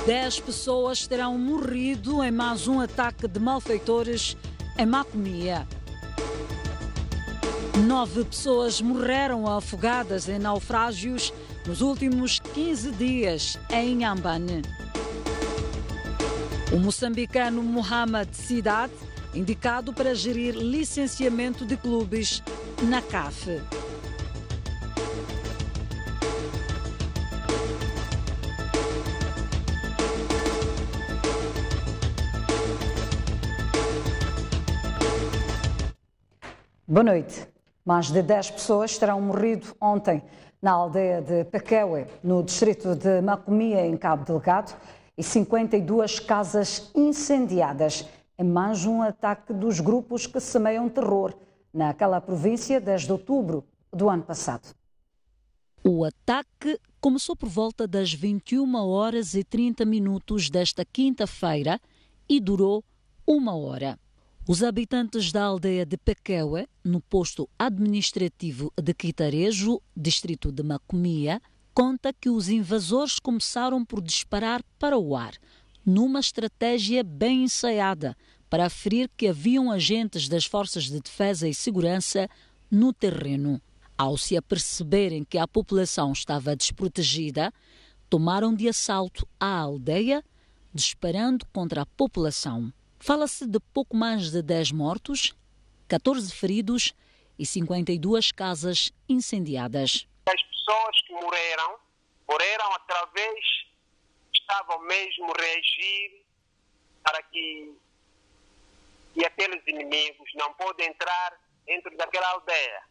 10 pessoas terão morrido em mais um ataque de malfeitores em Macomia. 9 pessoas morreram afogadas em naufrágios nos últimos 15 dias em Inhambane. O moçambicano Mohamed Cidade, indicado para gerir licenciamento de clubes na CAF. Boa noite. Mais de 10 pessoas terão morrido ontem na aldeia de Pequewe, no distrito de Macomia, em Cabo Delgado, e 52 casas incendiadas em mais um ataque dos grupos que semeiam terror naquela província desde outubro do ano passado. O ataque começou por volta das 21h30 desta quinta-feira e durou 1 hora. Os habitantes da aldeia de Pequewe, no posto administrativo de Quitarejo, distrito de Macomia, conta que os invasores começaram por disparar para o ar, numa estratégia bem ensaiada para aferir que haviam agentes das Forças de Defesa e Segurança no terreno. Ao se aperceberem que a população estava desprotegida, tomaram de assalto a aldeia, disparando contra a população. Fala-se de pouco mais de 10 mortos, 14 feridos e 52 casas incendiadas. As pessoas que morreram através, estavam mesmo a reagir para que aqueles inimigos não podem entrar dentro daquela aldeia.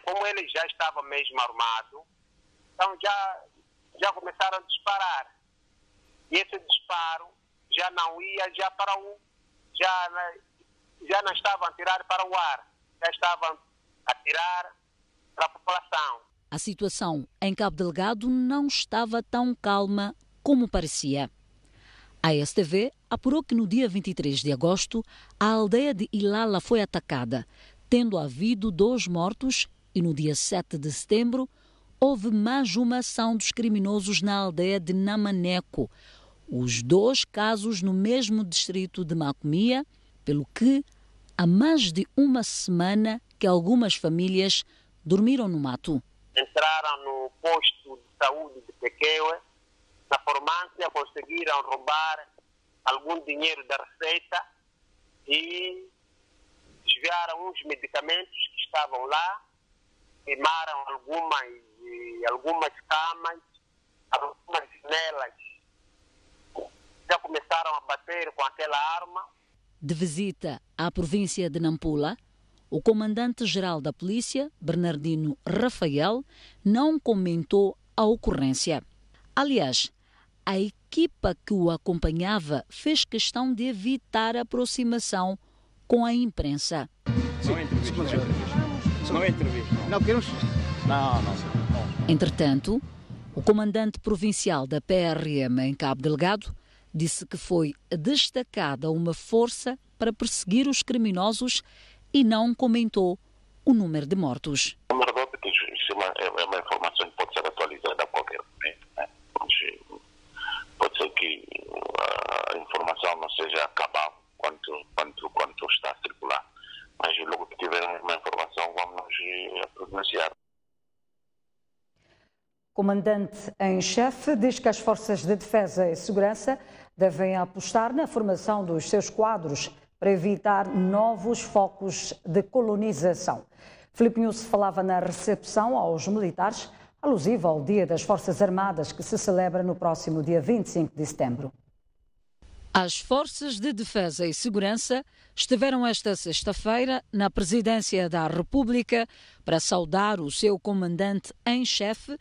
Como eles já estavam mesmo armados, então já começaram a disparar. E esse disparo já não ia já não estavam a tirar para o ar, já estavam a tirar para a população. A situação em Cabo Delgado não estava tão calma como parecia. A STV apurou que no dia 23 de agosto a aldeia de Ilala foi atacada, tendo havido 2 mortos, e no dia 7 de setembro houve mais uma ação dos criminosos na aldeia de Namaneco, os 2 casos no mesmo distrito de Macomia, pelo que há mais de 1 semana que algumas famílias dormiram no mato. Entraram no posto de saúde de Pequewe, na farmácia conseguiram roubar algum dinheiro da receita e desviaram uns medicamentos que estavam lá, queimaram algumas camas, algumas janelas. Já começaram a bater com aquela arma. De visita à província de Nampula, o comandante-geral da polícia, Bernardino Rafael, não comentou a ocorrência. Aliás, a equipa que o acompanhava fez questão de evitar a aproximação com a imprensa. Não é entrevista. Não. Entretanto, o comandante provincial da PRM em Cabo Delgado disse que foi destacada uma força para perseguir os criminosos e não comentou o número de mortos. É uma informação que pode ser atualizada a qualquer momento, né? Pode ser que a informação não seja cabal quanto está a circular, mas logo que tivermos uma informação vamos a pronunciar. O comandante em chefe diz que as Forças de Defesa e Segurança devem apostar na formação dos seus quadros para evitar novos focos de colonização. Filipe Nunes falava na recepção aos militares, alusiva ao Dia das Forças Armadas, que se celebra no próximo dia 25 de setembro. As Forças de Defesa e Segurança estiveram esta sexta-feira na Presidência da República para saudar o seu comandante em chefe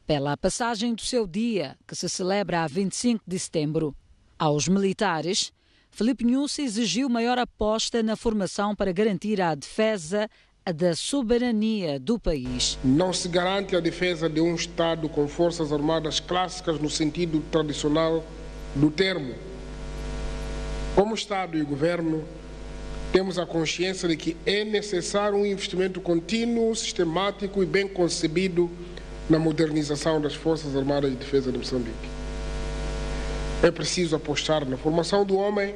pela passagem do seu dia, que se celebra a 25 de setembro. Aos militares, Filipe Nunes exigiu maior aposta na formação para garantir a defesa da soberania do país. Não se garante a defesa de um Estado com forças armadas clássicas no sentido tradicional do termo. Como Estado e Governo, temos a consciência de que é necessário um investimento contínuo, sistemático e bem concebido na modernização das Forças Armadas de Defesa de Moçambique. É preciso apostar na formação do homem,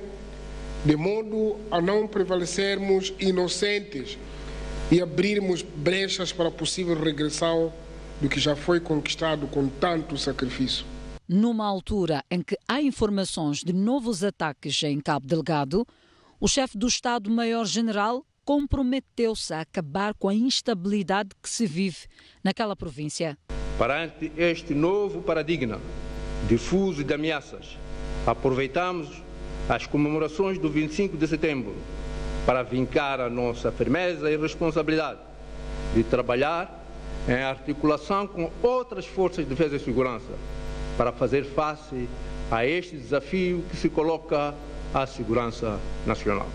de modo a não prevalecermos inocentes e abrirmos brechas para a possível regressão do que já foi conquistado com tanto sacrifício. Numa altura em que há informações de novos ataques em Cabo Delgado, o chefe do Estado-Maior-General comprometeu-se a acabar com a instabilidade que se vive naquela província. Perante este novo paradigma difuso de ameaças, aproveitamos as comemorações do 25 de setembro para vincar a nossa firmeza e responsabilidade de trabalhar em articulação com outras forças de defesa e segurança para fazer face a este desafio que se coloca à segurança nacional.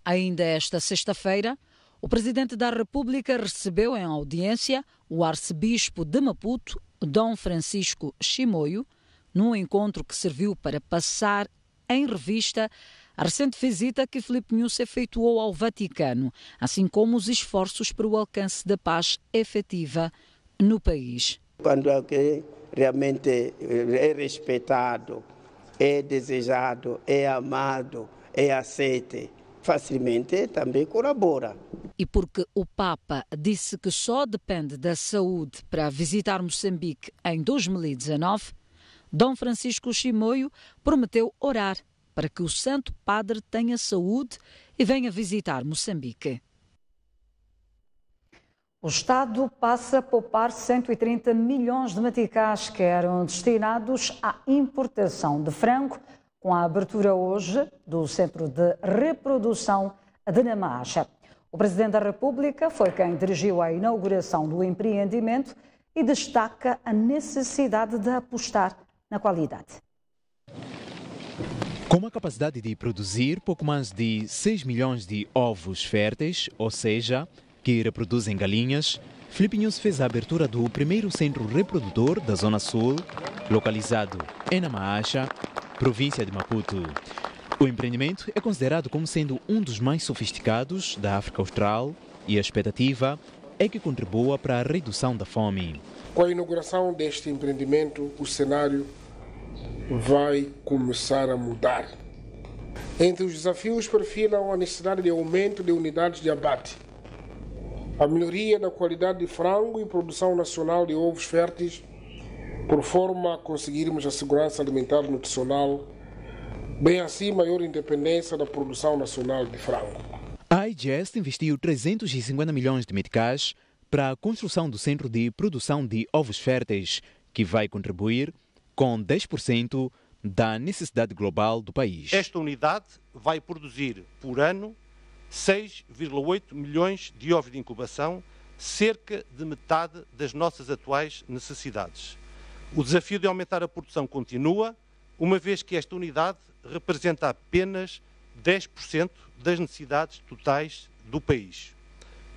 Ainda esta sexta-feira, o Presidente da República recebeu em audiência o arcebispo de Maputo, Dom Francisco Chimoio, num encontro que serviu para passar em revista a recente visita que Filipe Nyusi efetuou ao Vaticano, assim como os esforços para o alcance da paz efetiva no país. Quando alguém realmente é respeitado, é desejado, é amado, é aceito, facilmente também colabora. E porque o Papa disse que só depende da saúde para visitar Moçambique em 2019, Dom Francisco Chimoio prometeu orar para que o Santo Padre tenha saúde e venha visitar Moçambique. O Estado passa a poupar 130 milhões de meticais que eram destinados à importação de frango, com a abertura hoje do Centro de Reprodução de Namacha. O Presidente da República foi quem dirigiu a inauguração do empreendimento e destaca a necessidade de apostar na qualidade. Com uma capacidade de produzir pouco mais de 6 milhões de ovos férteis, ou seja, que reproduzem galinhas, Filipe Nyusi fez a abertura do primeiro centro reprodutor da Zona Sul, localizado em Namacha, província de Maputo. O empreendimento é considerado como sendo um dos mais sofisticados da África Austral e a expectativa é que contribua para a redução da fome. Com a inauguração deste empreendimento, o cenário vai começar a mudar. Entre os desafios perfilam a necessidade de aumento de unidades de abate, a melhoria da qualidade de frango e produção nacional de ovos férteis, por forma a conseguirmos a segurança alimentar e nutricional, bem assim maior independência da produção nacional de frango. A IGEST investiu 350 milhões de meticais para a construção do Centro de Produção de Ovos Férteis, que vai contribuir com 10% da necessidade global do país. Esta unidade vai produzir por ano 6,8 milhões de ovos de incubação, cerca de metade das nossas atuais necessidades. O desafio de aumentar a produção continua, uma vez que esta unidade representa apenas 10% das necessidades totais do país.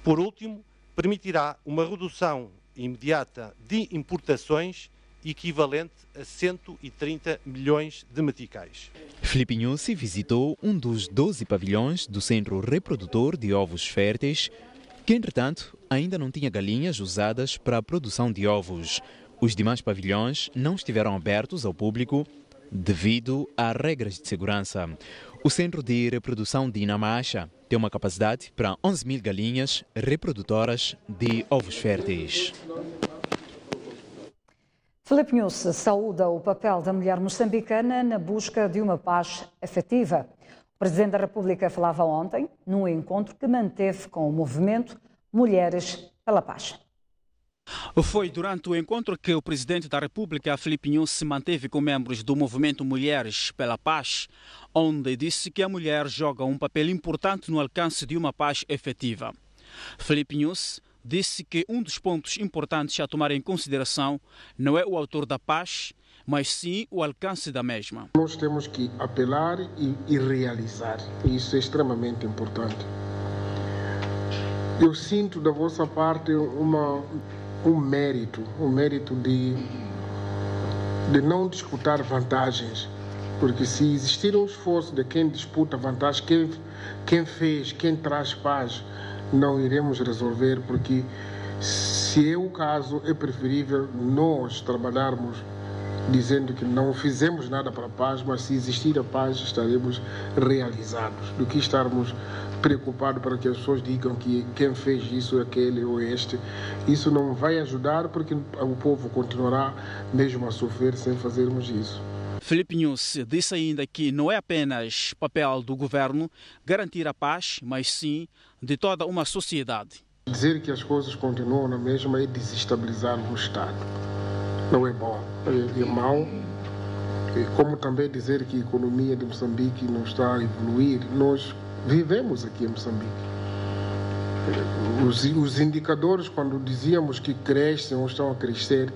Por último, permitirá uma redução imediata de importações equivalente a 130 milhões de meticais. Filipe Nyusi visitou um dos 12 pavilhões do Centro Reprodutor de Ovos Férteis, que, entretanto, ainda não tinha galinhas usadas para a produção de ovos. Os demais pavilhões não estiveram abertos ao público devido a regras de segurança. O Centro de Reprodução de Namacha tem uma capacidade para 11 mil galinhas reprodutoras de ovos férteis. Filipe Nyusi saúda o papel da mulher moçambicana na busca de uma paz efetiva. O Presidente da República falava ontem num encontro que manteve com o movimento Mulheres pela Paz. Foi durante o encontro que o Presidente da República, Filipe Nyusi, se manteve com membros do movimento Mulheres pela Paz, onde disse que a mulher joga um papel importante no alcance de uma paz efetiva. Filipe Nyusi disse que um dos pontos importantes a tomar em consideração não é o autor da paz, mas sim o alcance da mesma. Nós temos que apelar e realizar. Isso é extremamente importante. Eu sinto da vossa parte um mérito de não disputar vantagens, porque se existir um esforço de quem disputa vantagens, quem fez, quem traz paz, não iremos resolver, porque se é o caso, é preferível nós trabalharmos dizendo que não fizemos nada para a paz, mas se existir a paz estaremos realizados, do que estarmos preocupados para que as pessoas digam que quem fez isso é aquele ou este. Isso não vai ajudar, porque o povo continuará mesmo a sofrer sem fazermos isso. Filipe Nunes disse ainda que não é apenas papel do governo garantir a paz, mas sim de toda uma sociedade. Dizer que as coisas continuam na mesma é desestabilizar o Estado. Não é bom, é mau. Como também dizer que a economia de Moçambique não está a evoluir. Nós vivemos aqui em Moçambique. Os indicadores, quando dizíamos que crescem ou estão a crescer,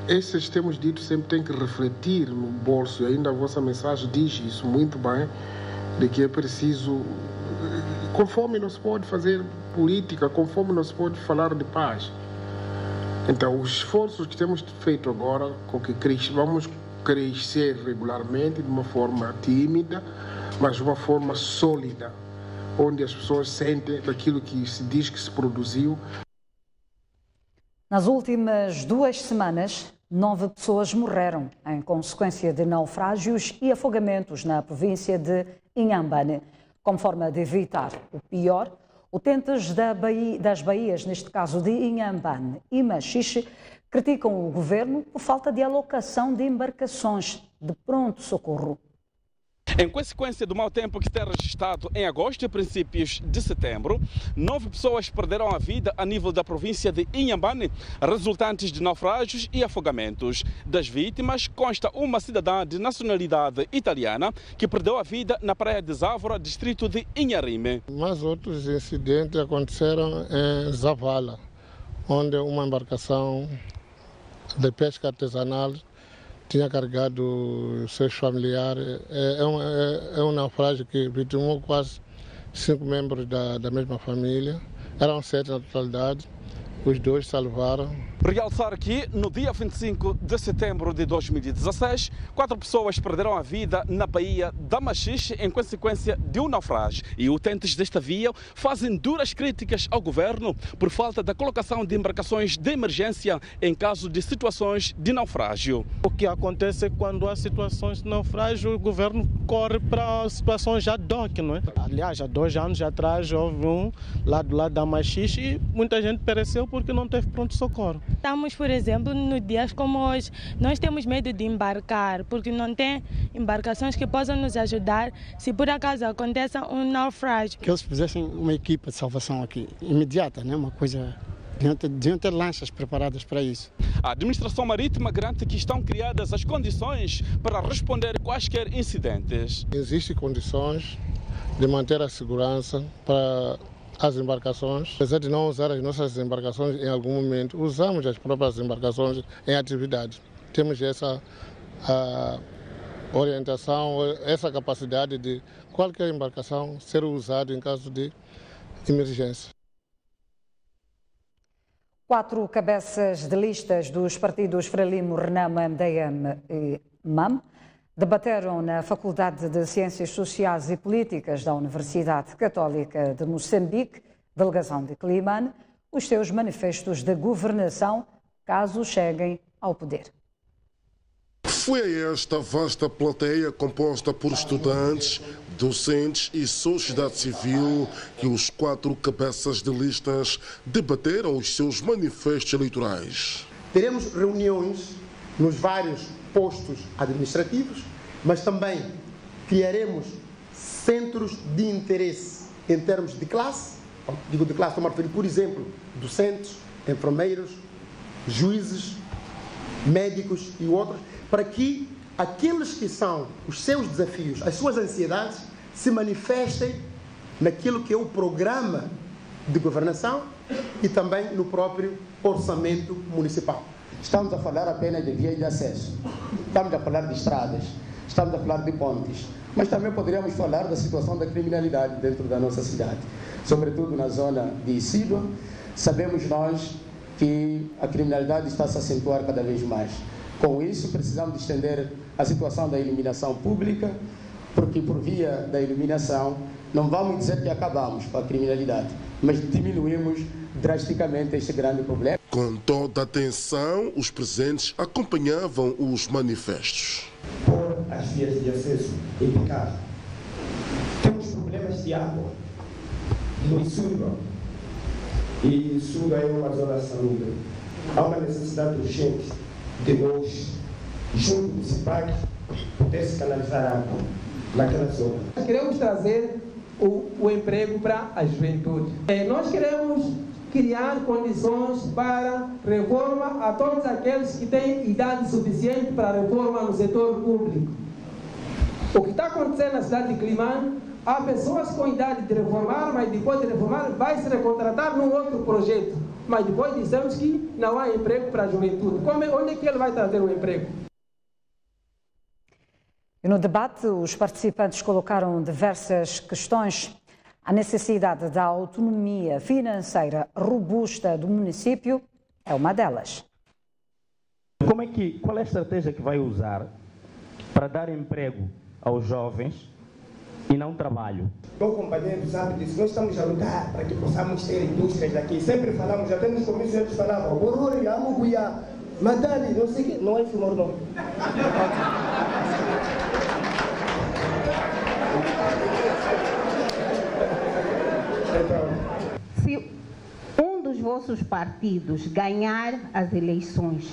esses temos dito sempre têm que refletir no bolso. E ainda a vossa mensagem diz isso muito bem, de que é preciso, conforme não se pode fazer política, conforme não se pode falar de paz. Então, os esforços que temos feito agora, com que vamos crescer regularmente, de uma forma tímida, mas de uma forma sólida, onde as pessoas sentem daquilo que se diz que se produziu. Nas últimas 2 semanas, 9 pessoas morreram em consequência de naufrágios e afogamentos na província de Inhambane. Como forma de evitar o pior, utentes das baías, neste caso de Inhambane e Machixe, criticam o governo por falta de alocação de embarcações de pronto-socorro. Em consequência do mau tempo que se tem registrado em agosto e princípios de setembro, 9 pessoas perderam a vida a nível da província de Inhambane, resultantes de naufrágios e afogamentos. Das vítimas, consta uma cidadã de nacionalidade italiana que perdeu a vida na praia de Závora, distrito de Inharime. Mas outros incidentes aconteceram em Zavala, onde uma embarcação de pesca artesanal tinha carregado seus familiares. É um naufrágio que vitimou quase 5 membros da mesma família. Eram 7 na totalidade. Os 2 salvaram. Realçar que no dia 25 de setembro de 2016, 4 pessoas perderam a vida na Baía da Machixe em consequência de um naufrágio. E utentes desta via fazem duras críticas ao governo por falta da colocação de embarcações de emergência em caso de situações de naufrágio. O que acontece é que quando há situações de naufrágio, o governo corre para situações ad hoc, não é? Aliás, há 2 anos atrás houve um lá do lado da Machixe e muita gente pereceu porque não teve pronto-socorro. Estamos, por exemplo, no dias como hoje, nós temos medo de embarcar, porque não tem embarcações que possam nos ajudar se por acaso aconteça um naufrágio. Que eles fizessem uma equipa de salvação aqui, imediata, né? Uma coisa... Deviam ter lanchas preparadas para isso. A administração marítima garante que estão criadas as condições para responder quaisquer incidentes. Existem condições de manter a segurança para as embarcações. Apesar de não usar as nossas embarcações em algum momento, usamos as próprias embarcações em atividade. Temos essa orientação, essa capacidade de qualquer embarcação ser usada em caso de emergência. 4 cabeças de listas dos partidos Frelimo, Renamo, MDM e MAM debateram na Faculdade de Ciências Sociais e Políticas da Universidade Católica de Moçambique, delegação de Climane, os seus manifestos de governação, caso cheguem ao poder. Foi a esta vasta plateia composta por estudantes, docentes e sociedade civil que os 4 cabeças de listas debateram os seus manifestos eleitorais. Teremos reuniões nos vários postos administrativos, mas também criaremos centros de interesse em termos de classe. Digo de classe, estou a referir, por exemplo, docentes, enfermeiros, juízes, médicos e outros, para que aqueles que são os seus desafios, as suas ansiedades, se manifestem naquilo que é o programa de governação e também no próprio orçamento municipal. Estamos a falar apenas de vias de acesso, estamos a falar de estradas, estamos a falar de pontes, mas também poderíamos falar da situação da criminalidade dentro da nossa cidade, sobretudo na zona de Isidua. Sabemos nós que a criminalidade está a se acentuar cada vez mais. Com isso, precisamos estender a situação da iluminação pública, porque por via da iluminação não vamos dizer que acabamos com a criminalidade, mas diminuímos drasticamente este grande problema. Com toda a atenção, os presentes acompanhavam os manifestos. Por as vias de acesso eficazes. Temos problemas de água no Sul, e Sul é uma zona salubre. Há uma necessidade urgente de nós, junto do CIPAC, poder-se canalizar água naquela zona. Nós queremos trazer o emprego para a juventude. Nós queremos criar condições para reforma a todos aqueles que têm idade suficiente para reforma no setor público. O que está acontecendo na cidade de Climane, há pessoas com idade de reformar, mas depois de reformar vai se recontratar num outro projeto. Mas depois dizemos que não há emprego para a juventude. Onde é que ele vai trazer o emprego? E no debate, os participantes colocaram diversas questões. A necessidade da autonomia financeira robusta do município é uma delas. Qual é a estratégia que vai usar para dar emprego aos jovens e não trabalho? Meu companheiro sabe disso, nós estamos a lutar para que possamos ter indústrias daqui. Sempre falamos, até nos comícios eles falavam, Orori, Amuguia, Madali, não sei o quê. Não é filmar não. Se um dos vossos partidos ganhar as eleições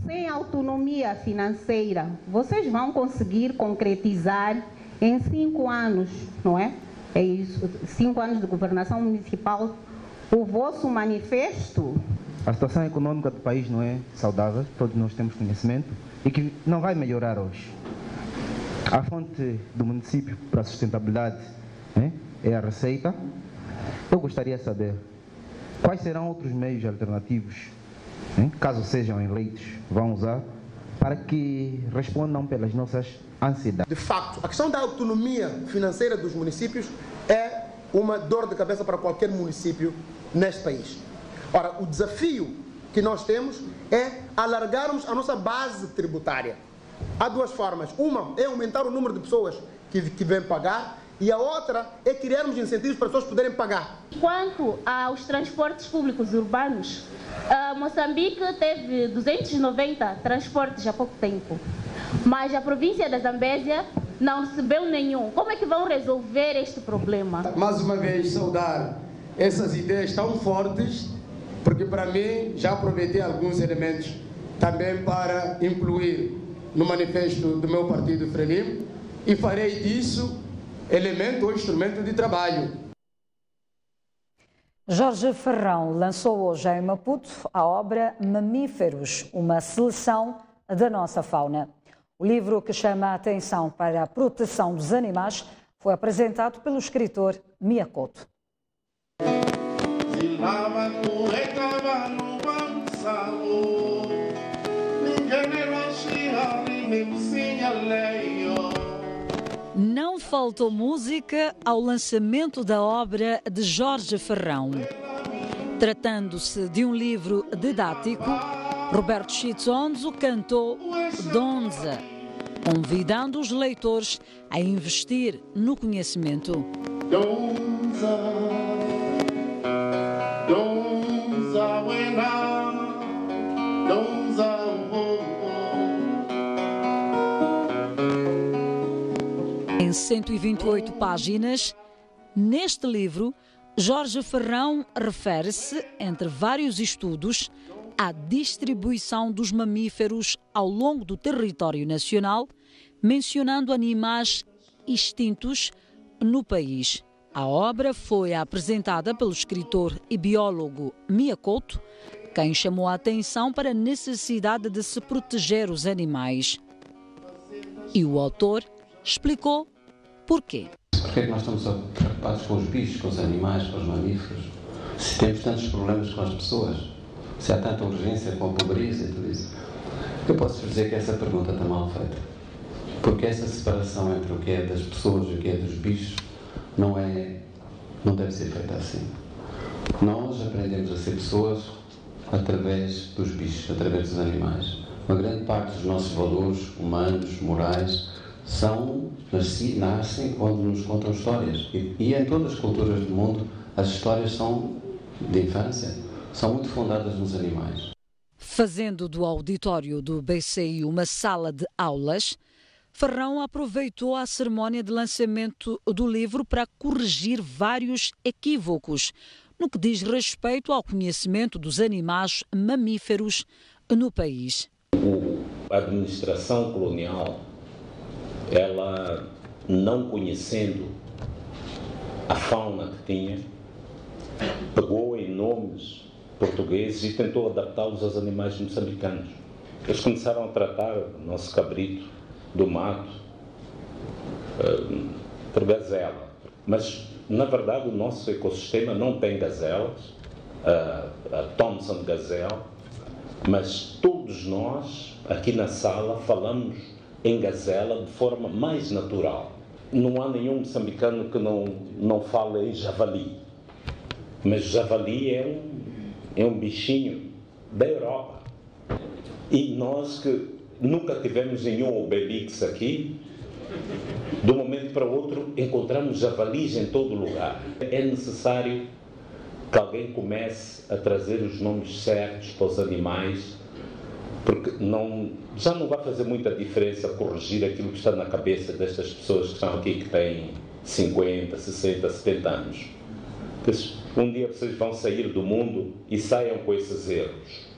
sem autonomia financeira, vocês vão conseguir concretizar em 5 anos, não é? É isso, 5 anos de governação municipal, o vosso manifesto? A situação econômica do país não é saudável, todos nós temos conhecimento, e que não vai melhorar hoje. A fonte do município para a sustentabilidade é a receita. Eu gostaria de saber quais serão outros meios alternativos, caso sejam eleitos, vão usar, para que respondam pelas nossas ansiedades. De facto, a questão da autonomia financeira dos municípios é uma dor de cabeça para qualquer município neste país. Ora, o desafio que nós temos é alargarmos a nossa base tributária. Há duas formas. Uma é aumentar o número de pessoas que vêm pagar, e a outra é criarmos incentivos para as pessoas poderem pagar. Quanto aos transportes públicos urbanos, Moçambique teve 290 transportes há pouco tempo, mas a província da Zambésia não recebeu nenhum. Como é que vão resolver este problema? Mais uma vez, saudar essas ideias tão fortes, porque para mim já aproveitei alguns elementos também para incluir no manifesto do meu partido Frelimo, e farei disso elemento ou instrumento de trabalho. Jorge Ferrão lançou hoje em Maputo a obra Mamíferos, uma seleção da nossa fauna. O livro, que chama a atenção para a proteção dos animais, foi apresentado pelo escritor Mia Couto. Não faltou música ao lançamento da obra de Jorge Ferrão. Tratando-se de um livro didático, Roberto Chitzonzo cantou Donza, convidando os leitores a investir no conhecimento. Donza, Donza, Donza, Em 128 páginas, neste livro, Jorge Ferrão refere-se, entre vários estudos, à distribuição dos mamíferos ao longo do território nacional, mencionando animais extintos no país. A obra foi apresentada pelo escritor e biólogo Mia Couto, quem chamou a atenção para a necessidade de se proteger os animais. E o autor explicou porquê. Porquê é que nós estamos preocupados com os bichos, com os animais, com os mamíferos, se temos tantos problemas com as pessoas, se há tanta urgência com a pobreza e tudo isso? Eu posso dizer que essa pergunta está mal feita. Porque essa separação entre o que é das pessoas e o que é dos bichos não deve ser feita assim. Nós aprendemos a ser pessoas através dos bichos, através dos animais. Uma grande parte dos nossos valores humanos, morais, nascem quando nos contam histórias. E em todas as culturas do mundo, as histórias são de infância. são muito fundadas nos animais. Fazendo do auditório do BCI uma sala de aulas, Ferrão aproveitou a cerimónia de lançamento do livro para corrigir vários equívocos no que diz respeito ao conhecimento dos animais mamíferos no país. A administração colonial, ela não conhecendo a fauna que tinha, pegou em nomes portugueses e tentou adaptá-los aos animais moçambicanos. Eles começaram a tratar o nosso cabrito do mato por gazela, mas na verdade o nosso ecossistema não tem gazelas, a Thomson Gazelle, mas todos nós aqui na sala falamos em gazela de forma mais natural. Não há nenhum moçambicano que não fale em javali, mas javali é um bichinho da Europa. E nós que nunca tivemos nenhum obelix aqui, de um momento para o outro encontramos javalis em todo lugar. É necessário que alguém comece a trazer os nomes certos para os animais, porque já não vai fazer muita diferença corrigir aquilo que está na cabeça destas pessoas que estão aqui, que têm 50, 60, 70 anos. Um dia vocês vão sair do mundo e saiam com esses erros.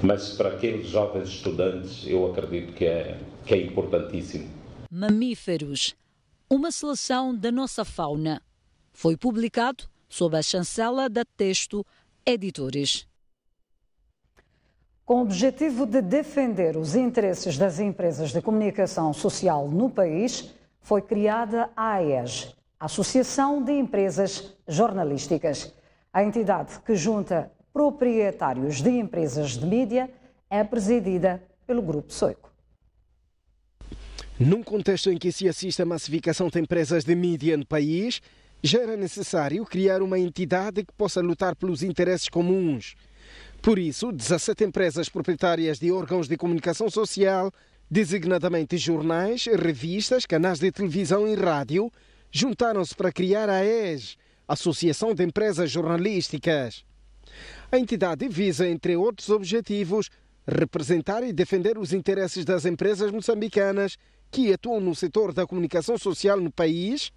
Mas para aqueles jovens estudantes, eu acredito que é importantíssimo. Mamíferos, uma seleção da nossa fauna. Foi publicado sob a chancela da Texto Editores. Com o objetivo de defender os interesses das empresas de comunicação social no país, foi criada a AES, Associação de Empresas Jornalísticas. A entidade que junta proprietários de empresas de mídia é presidida pelo Grupo Soico. Num contexto em que se assiste à massificação de empresas de mídia no país, já era necessário criar uma entidade que possa lutar pelos interesses comuns. Por isso, 17 empresas proprietárias de órgãos de comunicação social, designadamente jornais, revistas, canais de televisão e rádio, juntaram-se para criar a AES, Associação de Empresas Jornalísticas. A entidade visa, entre outros objetivos, representar e defender os interesses das empresas moçambicanas que atuam no setor da comunicação social no país,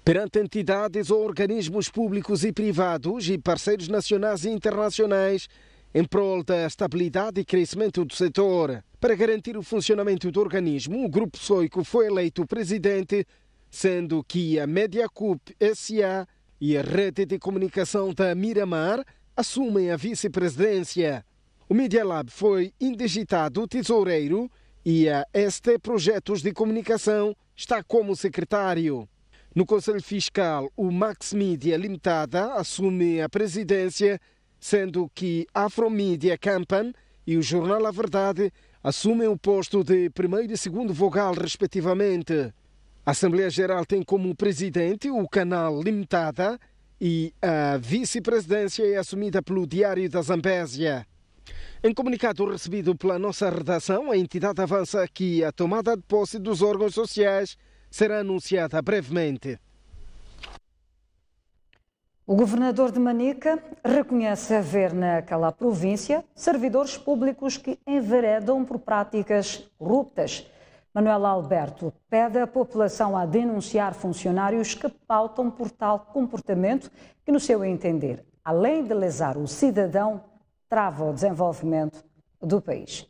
perante entidades ou organismos públicos e privados e parceiros nacionais e internacionais, em prol da estabilidade e crescimento do setor. Para garantir o funcionamento do organismo, o Grupo Soico foi eleito presidente, sendo que a Mediacup S.A. e a Rede de Comunicação da Miramar assumem a vice-presidência. O Media Lab foi indigitado tesoureiro e a ST Projetos de Comunicação está como secretário. No Conselho Fiscal, o Max Media Limitada assume a presidência, sendo que a Afromedia Campan e o Jornal A Verdade assumem o posto de primeiro e segundo vogal, respectivamente. A Assembleia Geral tem como presidente o Canal Limitada e a vice-presidência é assumida pelo Diário da Zambésia. Em comunicado recebido pela nossa redação, a entidade avança que a tomada de posse dos órgãos sociais será anunciada brevemente. O governador de Manica reconhece haver naquela província servidores públicos que enveredam por práticas corruptas. Manuel Alberto pede à população a denunciar funcionários que pautam por tal comportamento que, no seu entender, além de lesar o cidadão, trava o desenvolvimento do país.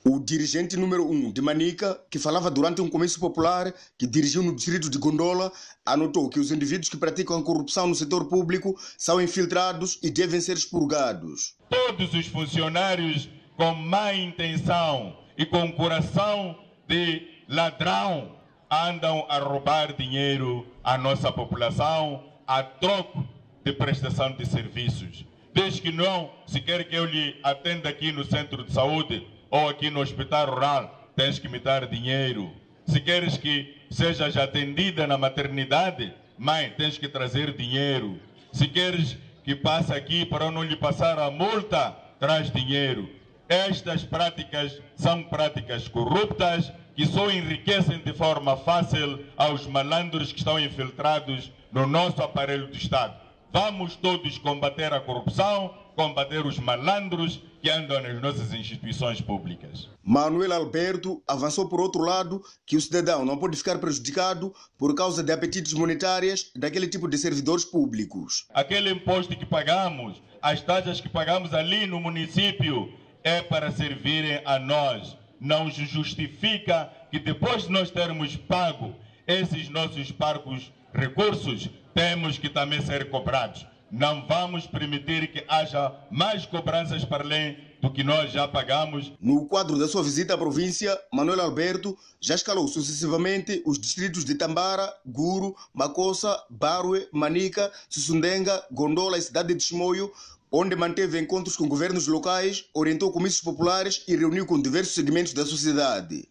O dirigente número 1 de Manica, que falava durante um comício popular que dirigiu no distrito de Gondola, anotou que os indivíduos que praticam a corrupção no setor público são infiltrados e devem ser expurgados. Todos os funcionários com má intenção e com coração de ladrão andam a roubar dinheiro à nossa população a troco de prestação de serviços. Desde que não, se quer que eu lhe atenda aqui no centro de saúde ou aqui no hospital rural, tens que me dar dinheiro. Se queres que sejas atendida na maternidade, mãe, tens que trazer dinheiro. Se queres que passe aqui para eu não lhe passar a multa, traz dinheiro. Estas práticas são práticas corruptas que só enriquecem de forma fácil aos malandros que estão infiltrados no nosso aparelho do Estado. Vamos todos combater a corrupção combater os malandros que andam nas nossas instituições públicas. Manuel Alberto avançou por outro lado que o cidadão não pode ficar prejudicado por causa de apetites monetários daquele tipo de servidores públicos. Aquele imposto que pagamos, as taxas que pagamos ali no município é para servirem a nós. Não justifica que depois de nós termos pago esses nossos parcos recursos, temos que também ser cobrados. Não vamos permitir que haja mais cobranças para além do que nós já pagamos. No quadro da sua visita à província, Manuel Alberto já escalou sucessivamente os distritos de Tambara, Guru, Makossa, Barue, Manica, Sussundenga, Gondola e cidade de Chimoio, onde manteve encontros com governos locais, orientou comícios populares e reuniu com diversos segmentos da sociedade.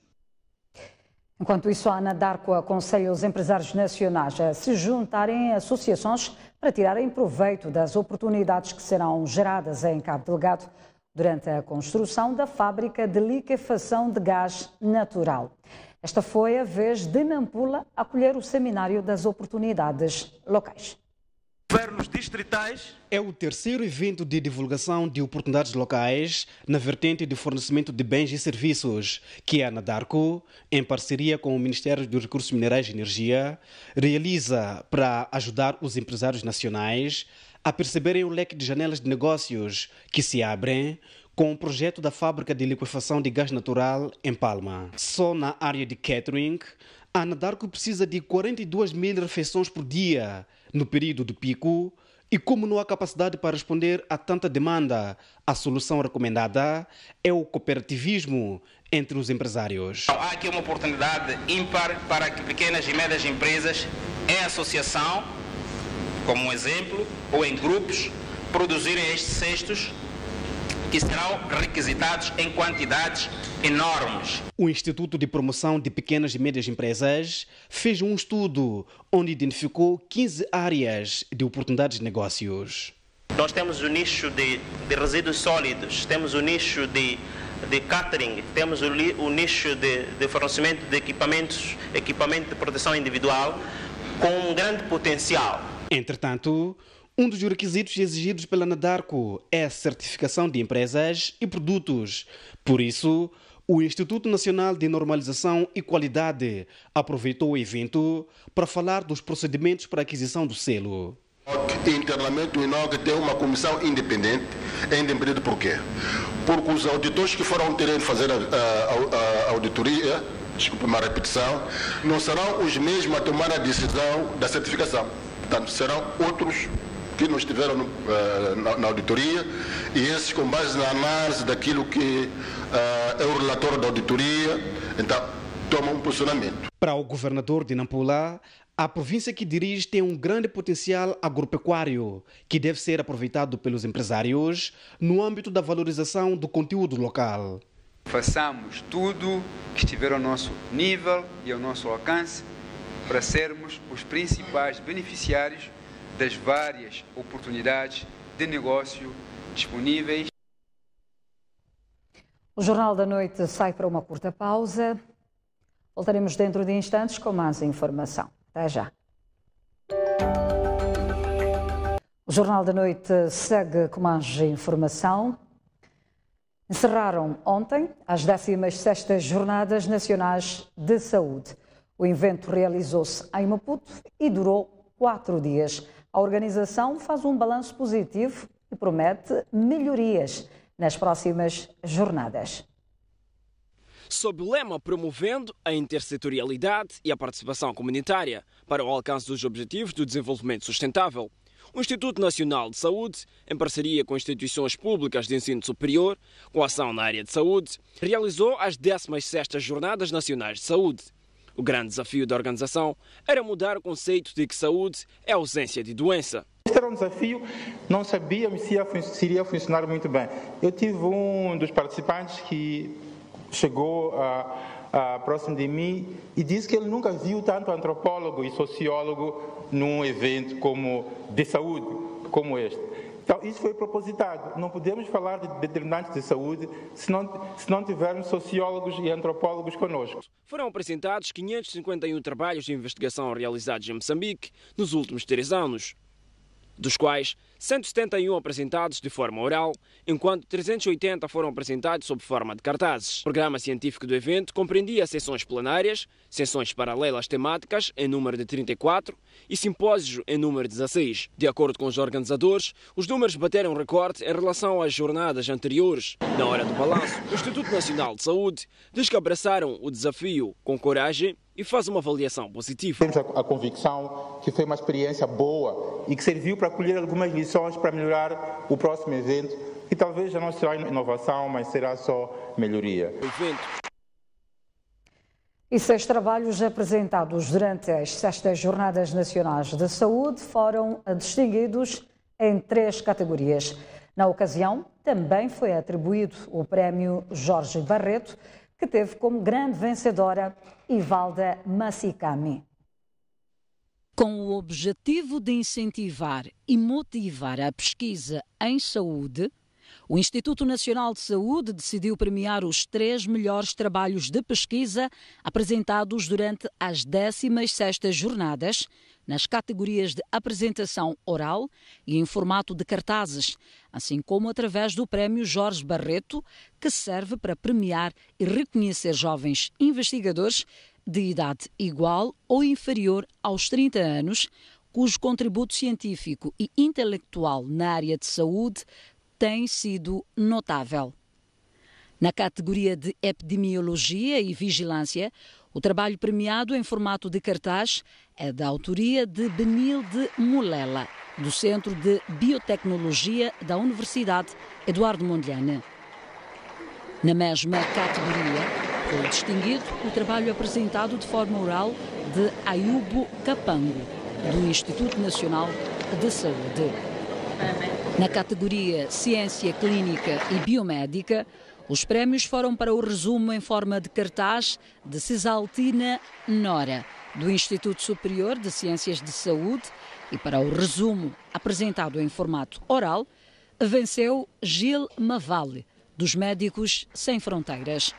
Enquanto isso, a Anadarko aconselha os empresários nacionais a se juntarem a associações para tirarem proveito das oportunidades que serão geradas em Cabo Delgado durante a construção da fábrica de liquefação de gás natural. Esta foi a vez de Nampula acolher o Seminário das Oportunidades Locais. Governos distritais. É o terceiro evento de divulgação de oportunidades locais na vertente de fornecimento de bens e serviços que a Anadarko, em parceria com o Ministério dos Recursos Minerais e Energia, realiza para ajudar os empresários nacionais a perceberem o leque de janelas de negócios que se abrem com o projeto da fábrica de liquefação de gás natural em Palma. Só na área de catering, a Anadarko precisa de 42 mil refeições por dia no período do pico, e como não há capacidade para responder a tanta demanda, a solução recomendada é o cooperativismo entre os empresários. Há aqui uma oportunidade ímpar para que pequenas e médias empresas, em associação, como um exemplo, ou em grupos, produzirem estes cestos que serão requisitados em quantidades enormes. O Instituto de Promoção de Pequenas e Médias Empresas fez um estudo onde identificou 15 áreas de oportunidades de negócios. Nós temos o nicho de resíduos sólidos, temos o nicho de catering, temos o nicho de fornecimento de equipamento de proteção individual com um grande potencial. Entretanto, um dos requisitos exigidos pela Anadarko é a certificação de empresas e produtos. Por isso, o Instituto Nacional de Normalização e Qualidade aproveitou o evento para falar dos procedimentos para a aquisição do selo. Internamente, o INOG tem uma comissão independente. É independente por quê? Porque os auditores que foram ter de fazer a auditoria, desculpe uma repetição, não serão os mesmos a tomar a decisão da certificação. Portanto, serão outros que não estiveram na auditoria, e esses com base na análise daquilo que é o relatório da auditoria, então tomam um posicionamento. Para o governador de Nampula, a província que dirige tem um grande potencial agropecuário que deve ser aproveitado pelos empresários no âmbito da valorização do conteúdo local. Façamos tudo que estiver ao nosso nível e ao nosso alcance para sermos os principais beneficiários das várias oportunidades de negócio disponíveis. O Jornal da Noite sai para uma curta pausa. Voltaremos dentro de instantes com mais informação. Até já. O Jornal da Noite segue com mais informação. Encerraram ontem as 16ª Jornadas Nacionais de Saúde. O evento realizou-se em Maputo e durou 4 dias. A organização faz um balanço positivo e promete melhorias nas próximas jornadas. Sob o lema promovendo a intersetorialidade e a participação comunitária para o alcance dos Objetivos do Desenvolvimento Sustentável, o Instituto Nacional de Saúde, em parceria com instituições públicas de ensino superior, com ação na área de saúde, realizou as 16ª Jornadas Nacionais de Saúde. O grande desafio da organização era mudar o conceito de que saúde é ausência de doença. Este era um desafio, não sabíamos se iria funcionar muito bem. Eu tive um dos participantes que chegou próximo de mim e disse que ele nunca viu tanto antropólogo e sociólogo num evento de saúde como este. Então, isso foi propositado. Não podemos falar de determinantes de saúde se não tivermos sociólogos e antropólogos conosco. Foram apresentados 551 trabalhos de investigação realizados em Moçambique nos últimos 3 anos, dos quais 171 apresentados de forma oral, enquanto 380 foram apresentados sob forma de cartazes. O programa científico do evento compreendia sessões plenárias, sessões paralelas temáticas em número de 34 e simpósios em número de 16. De acordo com os organizadores, os números bateram recorde em relação às jornadas anteriores. Na hora do balanço, o Instituto Nacional de Saúde diz que abraçaram o desafio com coragem e faz uma avaliação positiva. Temos a convicção que foi uma experiência boa e que serviu para colher algumas lições para melhorar o próximo evento, que talvez já não será inovação, mas será só melhoria. E 6 trabalhos apresentados durante as 6ª Jornadas Nacionais de Saúde foram distinguidos em 3 categorias. Na ocasião, também foi atribuído o Prémio Jorge Barreto, que teve como grande vencedora Ivalda Massicami. Com o objetivo de incentivar e motivar a pesquisa em saúde, o Instituto Nacional de Saúde decidiu premiar os 3 melhores trabalhos de pesquisa apresentados durante as 16ª Jornadas, nas categorias de apresentação oral e em formato de cartazes, assim como através do Prémio Jorge Barreto, que serve para premiar e reconhecer jovens investigadores de idade igual ou inferior aos 30 anos, cujo contributo científico e intelectual na área de saúde tem sido notável. Na categoria de epidemiologia e vigilância, o trabalho premiado em formato de cartaz é da autoria de Benilde Mulela, do Centro de Biotecnologia da Universidade Eduardo Mondlane. Na mesma categoria, foi distinguido o trabalho apresentado de forma oral de Ayubo Capango, do Instituto Nacional de Saúde. Na categoria Ciência Clínica e Biomédica, os prémios foram para o resumo em forma de cartaz de Cisaltina Nora, do Instituto Superior de Ciências de Saúde, e para o resumo apresentado em formato oral, venceu Gil Mavale, dos Médicos Sem Fronteiras.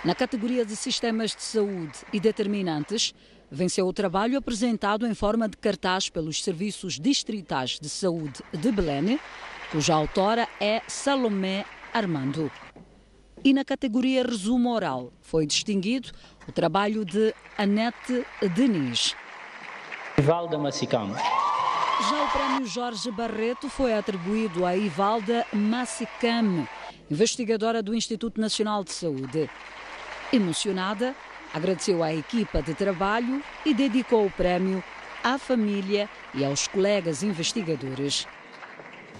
Na categoria de Sistemas de Saúde e Determinantes, venceu o trabalho apresentado em forma de cartaz pelos Serviços Distritais de Saúde de Belém, cuja autora é Salomé Armando. E na categoria Resumo Oral foi distinguido o trabalho de Anete Diniz. Ivalda Massicami. Já o Prémio Jorge Barreto foi atribuído a Ivalda Massicami, investigadora do Instituto Nacional de Saúde. Emocionada, agradeceu à equipa de trabalho e dedicou o prémio à família e aos colegas investigadores.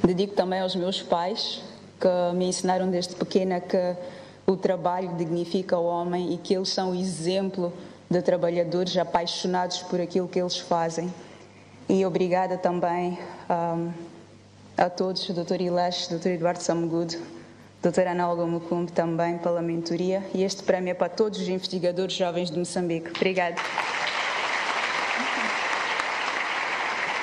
Dedico também aos meus pais, que me ensinaram desde pequena que o trabalho dignifica o homem e que eles são o exemplo de trabalhadores apaixonados por aquilo que eles fazem. E obrigada também a todos, o Dr. Ilash, Dr. Eduardo Samugudo, Dr. Ana Olga Mucumbe também pela mentoria. E este prémio é para todos os investigadores jovens de Moçambique. Obrigada.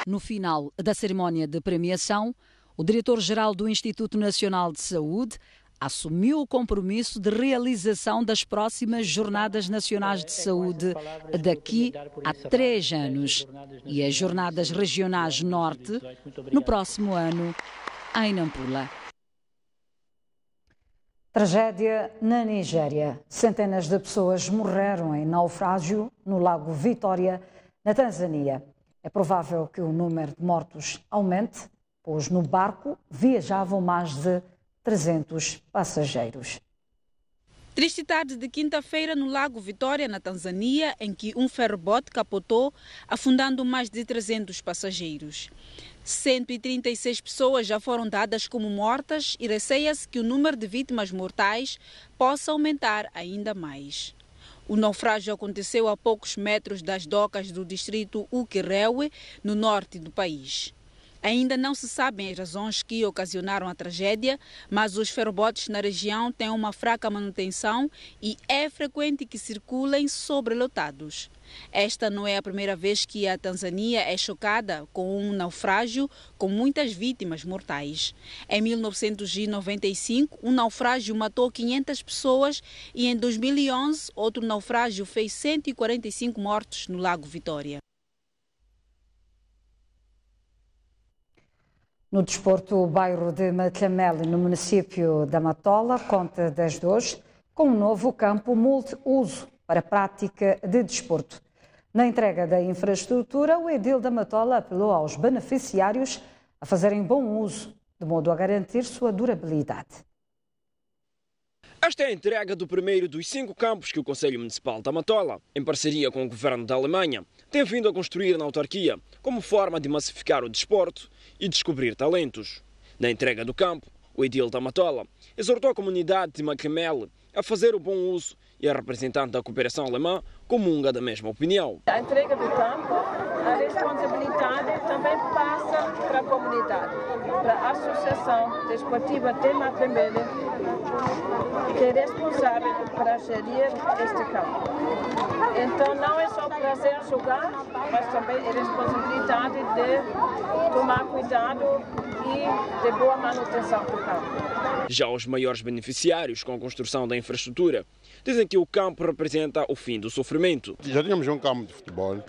No final da cerimónia de premiação, o diretor-geral do Instituto Nacional de Saúde assumiu o compromisso de realização das próximas Jornadas Nacionais de Saúde daqui a 3 anos e as Jornadas Regionais Norte no próximo ano em Nampula. Tragédia na Nigéria. Centenas de pessoas morreram em naufrágio no Lago Vitória, na Tanzânia. É provável que o número de mortos aumente, pois no barco viajavam mais de 300 passageiros. Triste tarde de quinta-feira no Lago Vitória, na Tanzânia, em que um ferrobote capotou, afundando mais de 300 passageiros. 136 pessoas já foram dadas como mortas e receia-se que o número de vítimas mortais possa aumentar ainda mais. O naufrágio aconteceu a poucos metros das docas do distrito Ukerewe, no norte do país. Ainda não se sabem as razões que ocasionaram a tragédia, mas os ferrobotes na região têm uma fraca manutenção e é frequente que circulem sobrelotados. Esta não é a primeira vez que a Tanzânia é chocada com um naufrágio com muitas vítimas mortais. Em 1995, um naufrágio matou 500 pessoas e em 2011, outro naufrágio fez 145 mortos no Lago Vitória. No desporto, o bairro de Macamele, no município da Matola, conta desde hoje com um novo campo multiuso para a prática de desporto. Na entrega da infraestrutura, o edil da Matola apelou aos beneficiários a fazerem bom uso, de modo a garantir sua durabilidade. Esta é a entrega do primeiro dos 5 campos que o Conselho Municipal da Matola, em parceria com o governo da Alemanha, tem vindo a construir na autarquia como forma de massificar o desporto e descobrir talentos. Na entrega do campo, o edil da Matola exortou a comunidade de Macamele a fazer o bom uso e a representante da cooperação alemã comunga da mesma opinião. A entrega do campo, a responsabilidade também passa para a comunidade, para a Associação Desportiva de Macamele, que é responsável para gerir este campo. Então não é só prazer jogar, mas também é responsabilidade de tomar cuidado e de boa manutenção do campo. Já os maiores beneficiários com a construção da infraestrutura dizem que o campo representa o fim do sofrimento. Já tínhamos um campo de futebol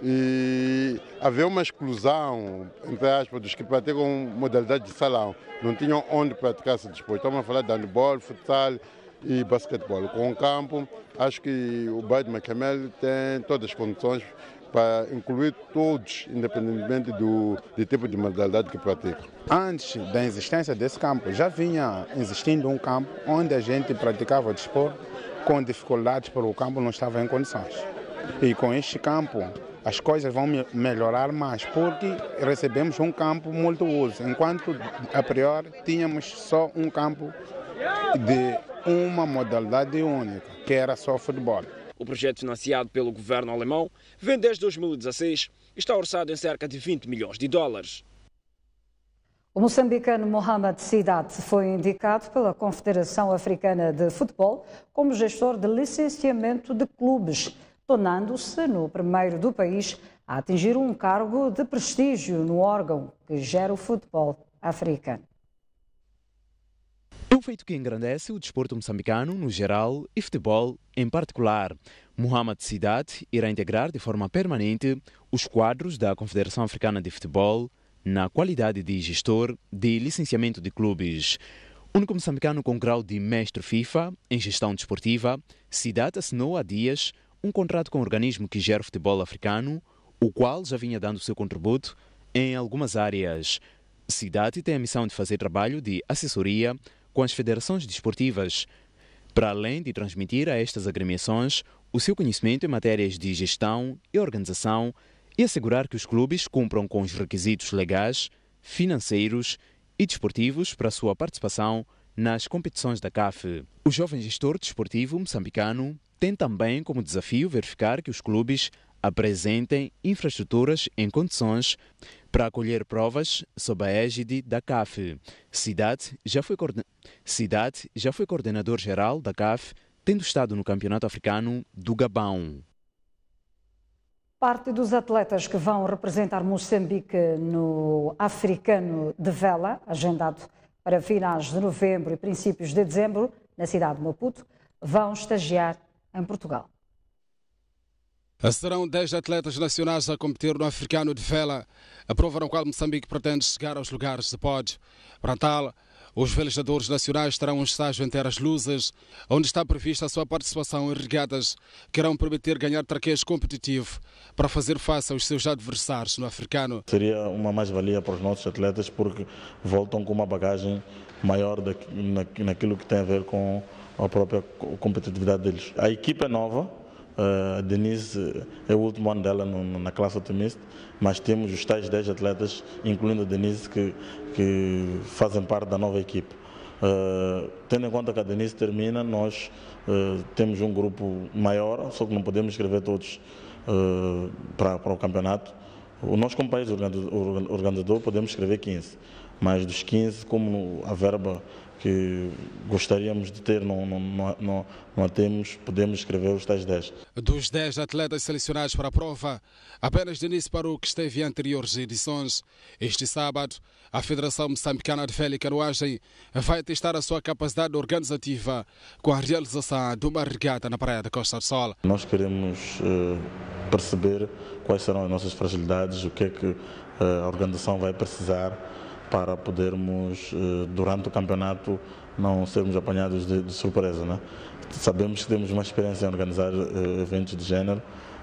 e havia uma exclusão, entre aspas, dos que praticam modalidade de salão. Não tinham onde praticar esse desporto. Estamos a falar de handebol, futsal e basquetebol. Com o campo, acho que o bairro de Macamele tem todas as condições para incluir todos, independentemente do tipo de modalidade que praticam. Antes da existência desse campo, já vinha existindo um campo onde a gente praticava desporto com dificuldades porque o campo não estava em condições. E com este campo, as coisas vão melhorar mais, porque recebemos um campo multiuso, enquanto a priori tínhamos só um campo de uma modalidade única, que era só futebol. O projeto financiado pelo governo alemão vem desde 2016 e está orçado em cerca de 20 milhões de dólares. O moçambicano Mohamed Sidat foi indicado pela Confederação Africana de Futebol como gestor de licenciamento de clubes, tornando-se no primeiro do país a atingir um cargo de prestígio no órgão que gera o futebol africano. É um feito que engrandece o desporto moçambicano no geral e futebol em particular. Mohamed Sidat irá integrar de forma permanente os quadros da Confederação Africana de Futebol na qualidade de gestor de licenciamento de clubes. Único moçambicano com grau de mestre FIFA em gestão desportiva, Sidat assinou há dias um contrato com o organismo que gera o futebol africano, o qual já vinha dando seu contributo em algumas áreas. Sidat tem a missão de fazer trabalho de assessoria com as federações desportivas, para além de transmitir a estas agremiações o seu conhecimento em matérias de gestão e organização e assegurar que os clubes cumpram com os requisitos legais, financeiros e desportivos para a sua participação nas competições da CAF. O jovem gestor desportivo moçambicano tem também como desafio verificar que os clubes apresentem infraestruturas em condições para acolher provas sob a égide da CAF. Sidat já foi coordenador-geral da CAF, tendo estado no Campeonato Africano do Gabão. Parte dos atletas que vão representar Moçambique no Africano de Vela, agendado para finais de novembro e princípios de dezembro, na cidade de Maputo, vão estagiar em Portugal. Serão 10 atletas nacionais a competir no Africano de Vela, a prova na qual Moçambique pretende chegar aos lugares de pódio. Para tal, os velejadores nacionais terão um estágio em terras lusas, onde está prevista a sua participação em regatas que irão permitir ganhar traquejo competitivo para fazer face aos seus adversários no Africano. Seria uma mais-valia para os nossos atletas porque voltam com uma bagagem maior naquilo que tem a ver com a própria competitividade deles. A equipa é nova. A Denise é o último ano dela na classe otimista, mas temos os tais 10 atletas, incluindo a Denise, que fazem parte da nova equipe. Tendo em conta que a Denise termina, nós temos um grupo maior, só que não podemos inscrever todos para o campeonato. Nós, como país organizador, podemos inscrever 15, mas dos 15, como a verba que gostaríamos de ter, não temos, podemos escrever os tais 10. Dos 10 atletas selecionados para a prova, apenas Denise parou que esteve em anteriores edições. Este sábado, a Federação Moçambicana de Vela e Canoagem vai testar a sua capacidade organizativa com a realização de uma regata na Praia da Costa do Sol. Nós queremos perceber quais serão as nossas fragilidades, o que é que a organização vai precisar para podermos, durante o campeonato, não sermos apanhados de surpresa, né? Sabemos que temos uma experiência em organizar eventos de género,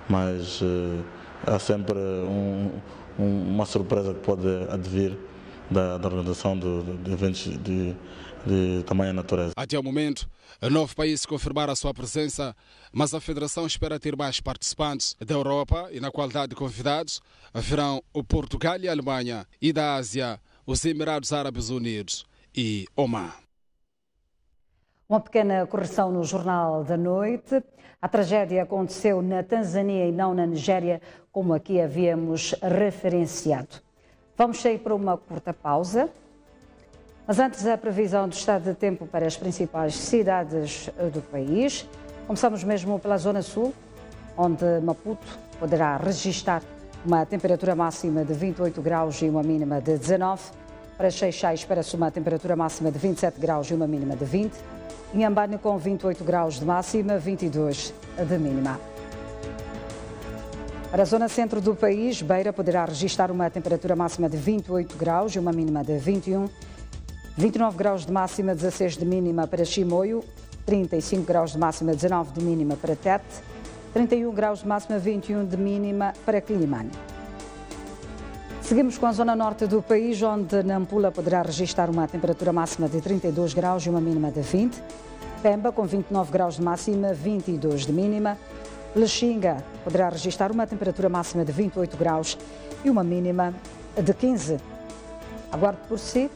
mas há sempre uma surpresa que pode advir da organização de eventos de tamanha natureza. Até o momento, 9 países confirmaram a sua presença, mas a Federação espera ter mais participantes da Europa e, na qualidade de convidados, virão o Portugal e a Alemanha, e da Ásia, os Emirados Árabes Unidos e Oman. Uma pequena correção no Jornal da Noite. A tragédia aconteceu na Tanzânia e não na Nigéria, como aqui havíamos referenciado. Vamos sair para uma curta pausa. Mas antes, a previsão do estado de tempo para as principais cidades do país. Começamos mesmo pela Zona Sul, onde Maputo poderá registrar uma temperatura máxima de 28 graus e uma mínima de 19. Para Seixais, espera-se uma temperatura máxima de 27 graus e uma mínima de 20. Inhambane com 28 graus de máxima, 22 de mínima. Para a zona centro do país, Beira poderá registrar uma temperatura máxima de 28 graus e uma mínima de 21. 29 graus de máxima, 16 de mínima para Chimoio, 35 graus de máxima, 19 de mínima para Tete, 31 graus de máxima, 21 de mínima para Quilimane. Seguimos com a zona norte do país, onde Nampula poderá registrar uma temperatura máxima de 32 graus e uma mínima de 20. Pemba com 29 graus de máxima, 22 de mínima. Lexinga poderá registrar uma temperatura máxima de 28 graus e uma mínima de 15. Aguarde por si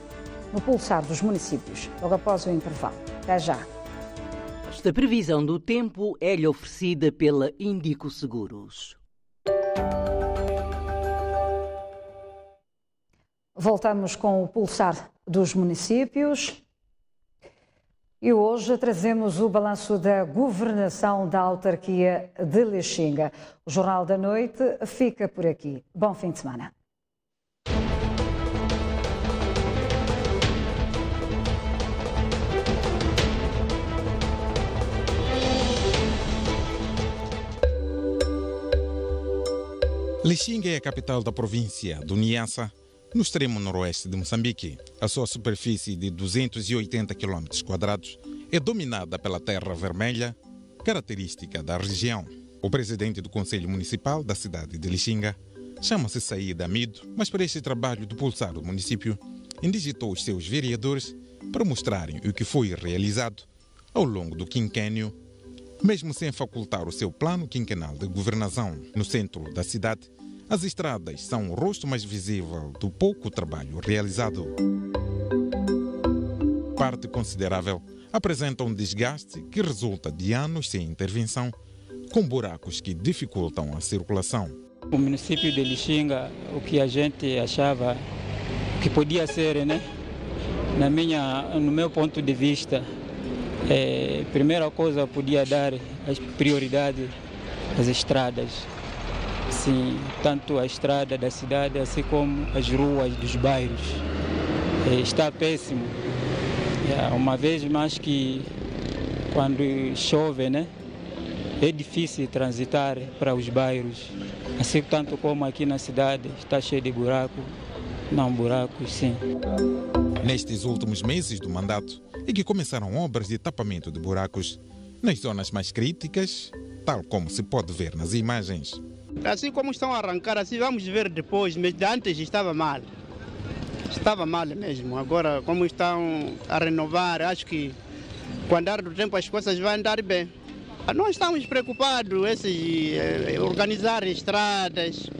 no pulsar dos municípios, logo após o intervalo. Até já. Esta previsão do tempo é-lhe oferecida pela Índico Seguros. Voltamos com o pulsar dos municípios e hoje trazemos o balanço da governação da autarquia de Lixinga. O Jornal da Noite fica por aqui. Bom fim de semana. Lixinga é a capital da província do Niassa, no extremo noroeste de Moçambique. A sua superfície de 280 km quadrados é dominada pela terra vermelha, característica da região. O presidente do Conselho Municipal da cidade de Lixinga chama-se Saída Amido, mas para este trabalho de pulsar o município, indigitou os seus vereadores para mostrarem o que foi realizado ao longo do quinquênio, mesmo sem facultar o seu plano quinquenal de governação. No centro da cidade, as estradas são o rosto mais visível do pouco trabalho realizado. Parte considerável apresenta um desgaste que resulta de anos sem intervenção, com buracos que dificultam a circulação. O município de Lixinga, o que a gente achava que podia ser, né? No meu ponto de vista, primeira coisa, podia dar as prioridades às estradas. Sim, tanto a estrada da cidade, assim como as ruas dos bairros. Está péssimo. Uma vez mais que quando chove, né, é difícil transitar para os bairros. Assim tanto como aqui na cidade, está cheio de buracos. Não, buracos, sim. Nestes últimos meses do mandato é que começaram obras de tapamento de buracos nas zonas mais críticas, tal como se pode ver nas imagens. Assim como estão a arrancar, assim vamos ver depois, mas antes estava mal. Estava mal mesmo. Agora, como estão a renovar, acho que com o andar do tempo as coisas vão andar bem. Nós estamos preocupados em organizar estradas,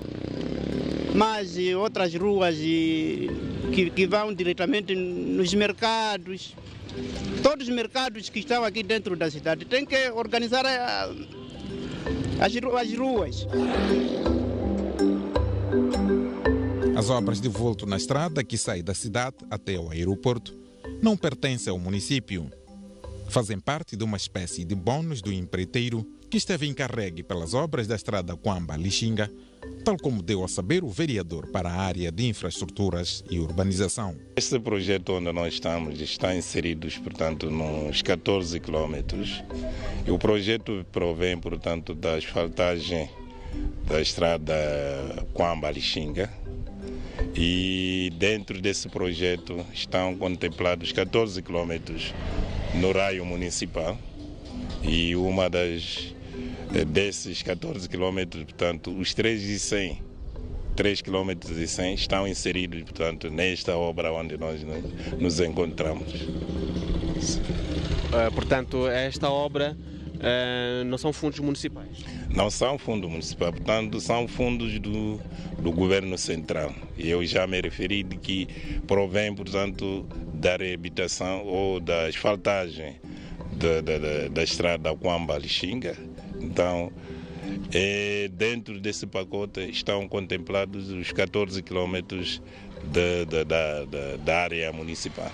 mas outras ruas que vão diretamente nos mercados. Todos os mercados que estão aqui dentro da cidade têm que organizar as ruas. As obras de vulto na estrada que sai da cidade até o aeroporto não pertencem ao município. Fazem parte de uma espécie de bônus do empreiteiro que esteve encarregue pelas obras da estrada Quamba-Lixinga, tal como deu a saber o vereador para a área de infraestruturas e urbanização. Este projeto onde nós estamos está inserido, portanto, nos 14 quilômetros. E o projeto provém, portanto, da asfaltagem da estrada Quamba-Lixinga E dentro desse projeto estão contemplados 14 quilômetros no raio municipal e uma desses 14 quilômetros, portanto, os 3 quilômetros e 100 estão inseridos, portanto, nesta obra onde nós nos encontramos. Portanto, esta obra não são fundos municipais? Não são fundos municipais, portanto, são fundos do governo central. E eu já me referi de que provém, portanto, da reabilitação ou da asfaltagem da estrada Kwamba-Lixinga. Então, dentro desse pacote estão contemplados os 14 quilômetros da área municipal.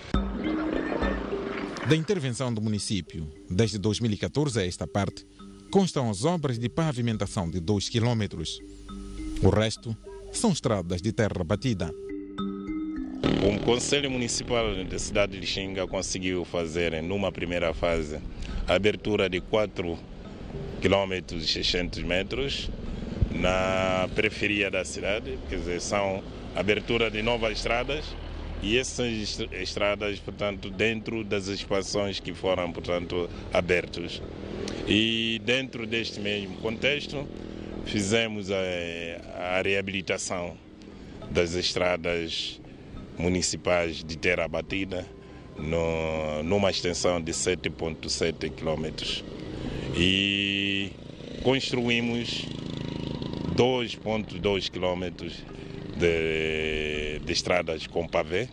Da intervenção do município, desde 2014 a esta parte, constam as obras de pavimentação de 2 quilômetros. O resto são estradas de terra batida. O Conselho Municipal da cidade de Lixinga conseguiu fazer, numa primeira fase, a abertura de 4 quilômetros e 600 metros na periferia da cidade, quer dizer, são abertura de novas estradas e essas estradas, portanto, dentro das expansões que foram, portanto, abertas. E dentro deste mesmo contexto, fizemos a reabilitação das estradas municipais de terra batida numa extensão de 7,7 quilômetros. E construímos 2,2 quilômetros de estradas com pavê.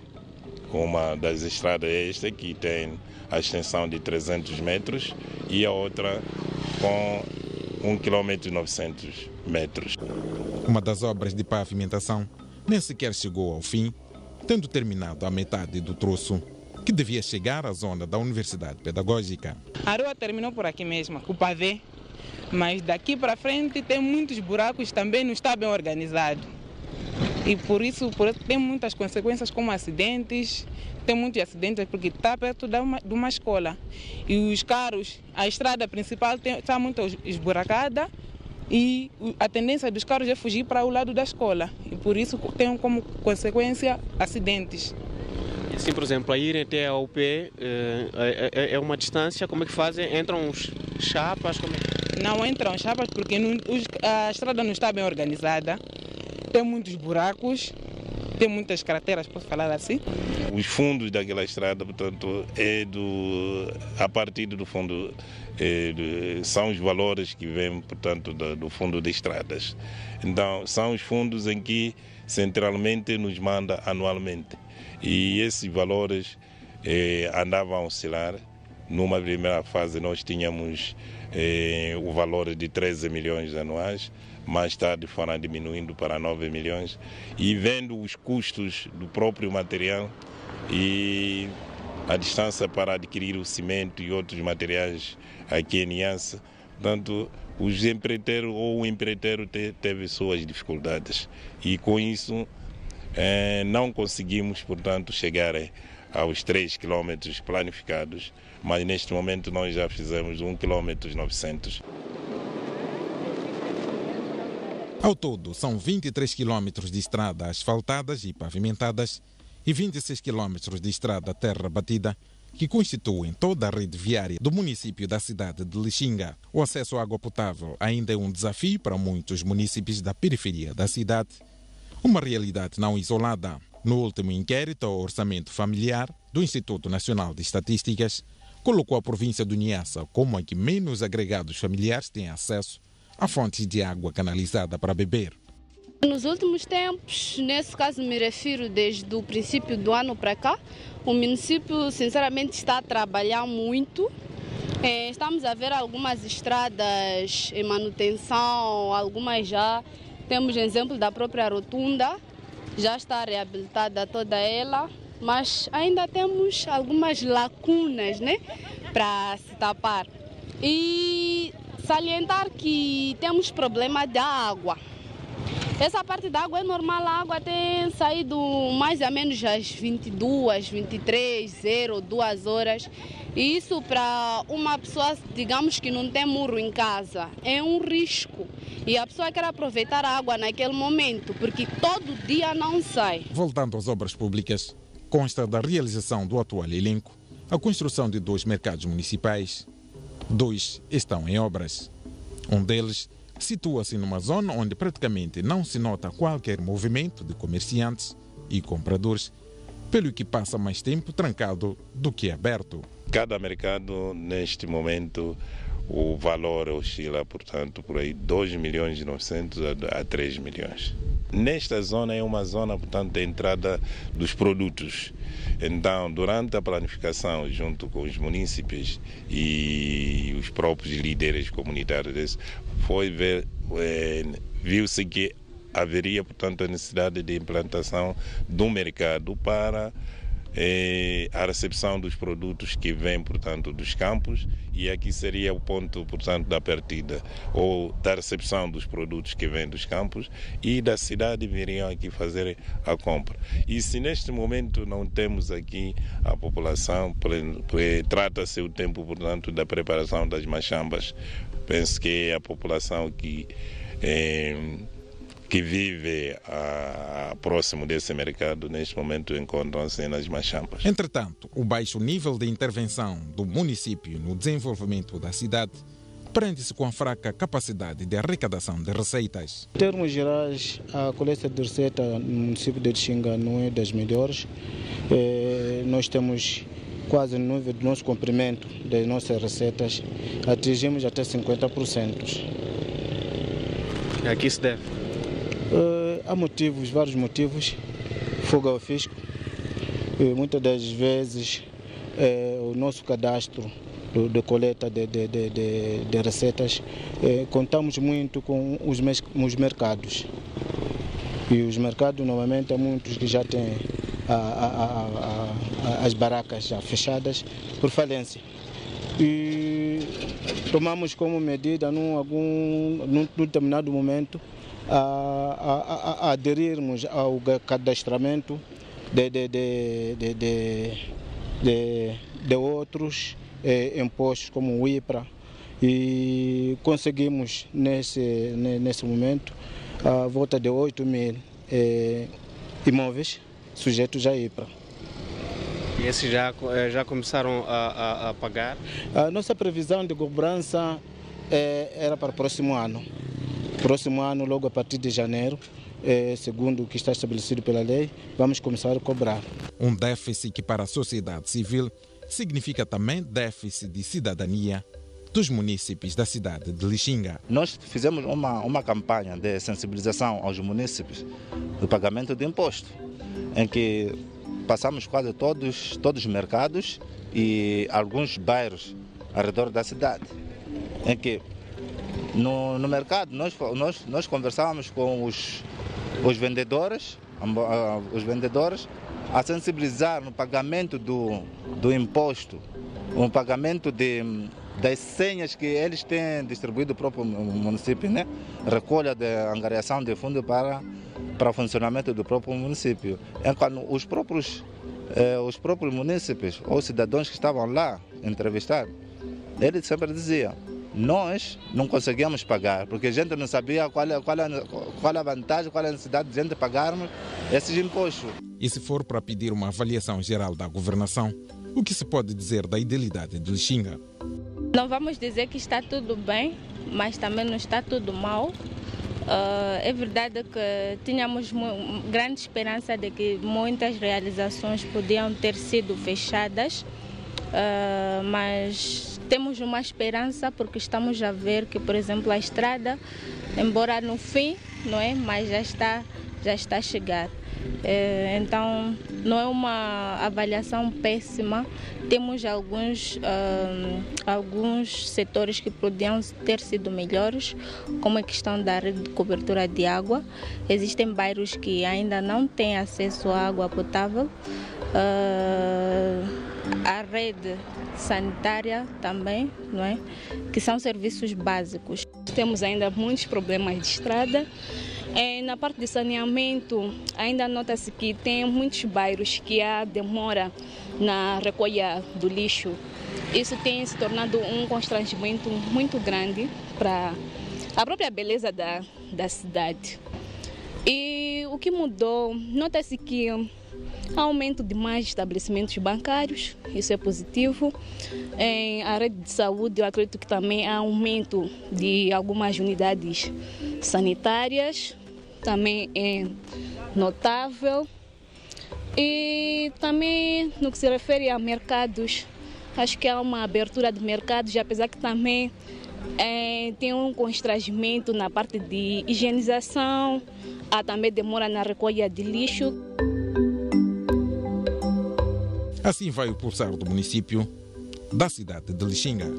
Uma das estradas é esta, que tem a extensão de 300 metros, e a outra com 1,9 km. Uma das obras de pavimentação nem sequer chegou ao fim, tendo terminado a metade do troço, que devia chegar à zona da Universidade Pedagógica. A rua terminou por aqui mesmo, com o pavê, mas daqui para frente tem muitos buracos, também não está bem organizado. E por isso tem muitas consequências, como acidentes, tem muitos acidentes porque está perto de uma escola. E os carros, a estrada principal está muito esburacada e a tendência dos carros é fugir para o lado da escola. E por isso tem como consequência acidentes. Assim, por exemplo, a ir até a UP é uma distância, como é que fazem? Entram os chapas? Como é? Não entram chapas porque a estrada não está bem organizada, tem muitos buracos, tem muitas crateras, posso falar assim? Os fundos daquela estrada, portanto, a partir do fundo, são os valores que vêm, portanto, do fundo de estradas. Então, são os fundos em que centralmente nos manda anualmente. E esses valores andavam a oscilar. Numa primeira fase nós tínhamos o valor de 13 milhões anuais, mais tarde foram diminuindo para 9 milhões. E vendo os custos do próprio material e a distância para adquirir o cimento e outros materiais aqui em Niassa, portanto, os empreiteiros ou o empreiteiro teve suas dificuldades. E com isso não conseguimos, portanto, chegar aos 3 quilômetros planificados, mas neste momento nós já fizemos 1,9 km. Ao todo, são 23 quilômetros de estrada asfaltadas e pavimentadas e 26 quilômetros de estrada terra batida, que constituem toda a rede viária do município da cidade de Lixinga. O acesso à água potável ainda é um desafio para muitos municípios da periferia da cidade, uma realidade não isolada. No último inquérito ao orçamento familiar do Instituto Nacional de Estatísticas, colocou a província do Niassa como a que menos agregados familiares têm acesso a fontes de água canalizada para beber. Nos últimos tempos, nesse caso me refiro desde o princípio do ano para cá, o município sinceramente está a trabalhar muito. Estamos a ver algumas estradas em manutenção, algumas já. Temos exemplo da própria rotunda, já está reabilitada toda ela, mas ainda temos algumas lacunas, né, para se tapar. E salientar que temos problema da água. Essa parte da água é normal, a água tem saído mais ou menos às 22, 23, 2 horas. E isso para uma pessoa, digamos que não tem muro em casa, é um risco. e a pessoa quer aproveitar a água naquele momento, porque todo dia não sai. Voltando às obras públicas, consta da realização do atual elenco a construção de 2 mercados municipais. 2 estão em obras. Um deles situa-se numa zona onde praticamente não se nota qualquer movimento de comerciantes e compradores, pelo que passa mais tempo trancado do que aberto. Cada mercado, neste momento, o valor oscila, portanto, por aí 2.900.000 a 3 milhões. Nesta zona é uma zona, portanto, de entrada dos produtos. Então, durante a planificação, junto com os munícipes e os próprios líderes comunitários, viu-se que haveria, portanto, a necessidade de implantação do mercado para a recepção dos produtos que vêm, portanto, dos campos, e aqui seria o ponto, portanto, da partida, ou da recepção dos produtos que vêm dos campos, e da cidade viriam aqui fazer a compra. E se neste momento não temos aqui a população, trata-se o tempo, portanto, da preparação das machambas. Penso que é a população que vive próximo desse mercado, neste momento encontram-se nas machambas. Entretanto, o baixo nível de intervenção do município no desenvolvimento da cidade prende-se com a fraca capacidade de arrecadação de receitas. Em termos gerais, a coleta de receita no município de Lixinga não é das melhores. Nós temos quase no nível do nosso comprimento das nossas receitas, atingimos até 50%. A que se deve? Há motivos, vários motivos. Fuga ao fisco. Muitas das vezes o nosso cadastro de coleta de receitas, contamos muito com os mercados. E os mercados, normalmente, há muitos que já têm as barracas já fechadas por falência. E tomamos como medida, num determinado momento, a aderirmos ao cadastramento de outros impostos, como o IPRA, e conseguimos nesse momento a volta de 8.000 imóveis sujeitos a IPRA. E esses já começaram a pagar? A nossa previsão de cobrança era para o próximo ano. Próximo ano, logo a partir de janeiro, segundo o que está estabelecido pela lei, vamos começar a cobrar. Um déficit que para a sociedade civil significa também déficit de cidadania dos munícipes da cidade de Lixinga. Nós fizemos uma campanha de sensibilização aos munícipes do pagamento de imposto, em que passamos quase todos os mercados e alguns bairros ao redor da cidade, em que no mercado nós conversávamos com os vendedores a sensibilizar no pagamento do imposto, o pagamento das senhas que eles têm distribuído para o próprio município, né? Recolha de angariação de fundo para o funcionamento do próprio município. Enquanto os próprios munícipes ou cidadãos que estavam lá entrevistados, eles sempre diziam: nós não conseguíamos pagar, porque a gente não sabia qual a vantagem, qual a necessidade de a gente pagarmos esses impostos. E se for para pedir uma avaliação geral da governação, o que se pode dizer da idealidade de Lixinga? Não vamos dizer que está tudo bem, mas também não está tudo mal. É verdade que tínhamos grande esperança de que muitas realizações podiam ter sido fechadas, mas temos uma esperança porque estamos a ver que, por exemplo, a estrada, embora no fim, não é, mas já está a chegar. Então, não é uma avaliação péssima. Temos alguns setores que podiam ter sido melhores, como a questão da rede de cobertura de água. Existem bairros que ainda não têm acesso à água potável. A rede sanitária também, não é? Que são serviços básicos. Temos ainda muitos problemas de estrada. Na parte de saneamento, ainda nota-se que tem muitos bairros que há demora na recolha do lixo. Isso tem se tornado um constrangimento muito grande para a própria beleza da cidade. E o que mudou, nota-se que há aumento de mais estabelecimentos bancários, isso é positivo. Em a rede de saúde, eu acredito que também há aumento de algumas unidades sanitárias, também é notável. E também no que se refere a mercados, acho que há uma abertura de mercados, apesar que também tem um constrangimento na parte de higienização, há também demora na recolha de lixo. Assim vai o pulsar do município da cidade de Lixinga.